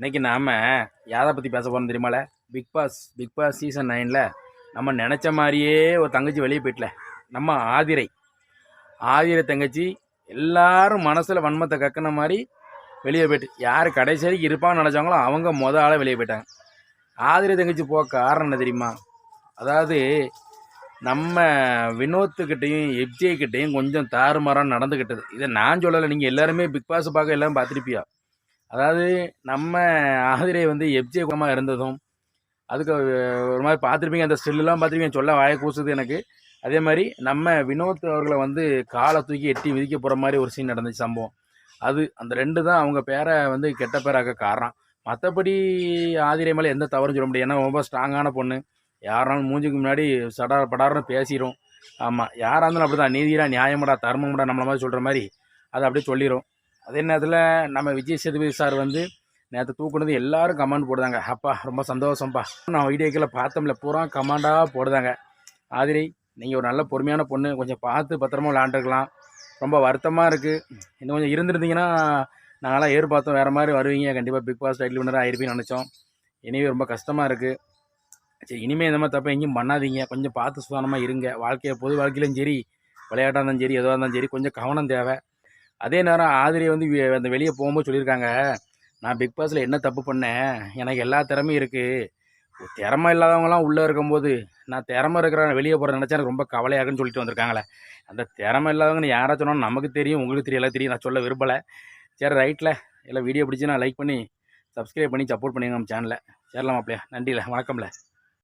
இன்னைக்கு நாம் யாரை பற்றி பேச போகிறோம் தெரியுமால? பிக் பாஸ் சீசன் 9ல் நம்ம நினச்ச மாதிரியே ஒரு தங்கச்சி வெளியே போயிட்டல. நம்ம ஆதிரை தங்கச்சி எல்லாரும் மனசில் வன்மத்தை கக்கின மாதிரி வெளியே போயிட்டு, யார் கடைசி வரைக்கும் இருப்பான்னு நினச்சாங்களோ அவங்க ஆளாக வெளியே போயிட்டாங்க. ஆதிரை தங்கச்சி போக காரணம் என்ன தெரியுமா? அதாவது நம்ம வினோத்துக்கிட்டையும் எஃப்ஜேக்கிட்டையும் கொஞ்சம் தாறுமாறாக நடந்துக்கிட்டது. இதை நான் சொல்லலை, நீங்கள் எல்லாருமே பிக் பாஸ் பார்க்க எல்லோரும் பார்த்துருப்பியா. அதாவது நம்ம ஆதிரை எஃப்ஜே குலமாக இருந்ததும் அதுக்கு ஒரு மாதிரி பார்த்துருப்பீங்க. அந்த ஸ்டில்லாம் பார்த்துருப்பீங்க, சொல்ல வாயை கூசுது எனக்கு. அதே மாதிரி நம்ம வினோத் அவர்களை காலை தூக்கி எட்டி மிதிக்க போகிற மாதிரி ஒரு சீன் நடந்துச்சு, சம்பவம். அந்த ரெண்டு தான் அவங்க பேரை கெட்ட பேராக காரணம். மற்றபடி ஆதிரை மேலே எந்த தவறும் சொல்ல முடியாது. ஏன்னா ரொம்ப ஸ்ட்ராங்கான பொண்ணு. யாராலும் மூஞ்சுக்கு முன்னாடி படார்னு பேசிடும். ஆமாம், யாராக இருந்தாலும் அப்படி தான். நீதிடா, நியாயமடா, தர்மம்டா நம்மள மாதிரி சொல்கிற மாதிரி அதை அப்படியே சொல்லிடும். அதே நேரத்தில் நம்ம விஜய் சேதுபதி சார் நேற்று தூக்குனது எல்லாரும் கமெண்ட் போடுதாங்க. அப்பா ரொம்ப சந்தோஷம்ப்பா. நான் வீடியோக்களை பார்த்தோம்ல, பூரா கமெண்டாக போடுதாங்க. ஆதிரை, நீங்கள் ஒரு நல்ல பொறுமையான பொண்ணு, கொஞ்சம் பார்த்து பத்திரமா விளாண்டுருக்கலாம். ரொம்ப வருத்தமாக இருக்குது. இன்னும் கொஞ்சம் இருந்திருந்தீங்கன்னா நாங்களாம் எதிர்பார்த்தோம் வேறு மாதிரி வருவீங்க, கண்டிப்பாக பிக் பாஸ் டைட்டில் வின்னராக ஆயிருப்பீங்கன்னு நினச்சோம். இனிமே ரொம்ப கஷ்டமாக இருக்குது. சரி, இனிமேல் இந்த மாதிரி தப்பை எங்கேயும் பண்ணாதீங்க. கொஞ்சம் பார்த்து சுதாரணமாக இருங்க. பொது வாழ்க்கையிலும் சரி, விளையாட்டாக இருந்தாலும் சரி, எதுவாக இருந்தாலும் சரி, கொஞ்சம் கவனம் தேவை. அதே நேரம் ஆதிரை அந்த வெளியே போகும்போது சொல்லியிருக்காங்க, நான் பிக் பாஸில் என்ன தப்பு பண்ணேன், எனக்கு எல்லா திறமையும் இருக்குது, திறமை இல்லாதவங்களாம் உள்ளே இருக்கும்போது நான் திறமை இருக்கிற வெளியே போகிற நினச்சா எனக்கு ரொம்ப கவலையாகுன்னு சொல்லிட்டு வந்திருக்காங்களே. அந்த திறமை இல்லாதவங்கன்னு யாராச்சும் சொன்னாலும் நமக்கு தெரியும், உங்களுக்கு தெரியும், எல்லாம் தெரியும். நான் சொல்ல விரும்பலை. சரி, ரைட்டில் எல்லாம் வீடியோ பிடிச்சி நான் லைக் பண்ணி சப்ஸ்கிரைப் பண்ணி சப்போர்ட் பண்ணிங்க நம்ம சேனலை. சேரலாம் அப்படியா? நன்றியில், வணக்கம்ல.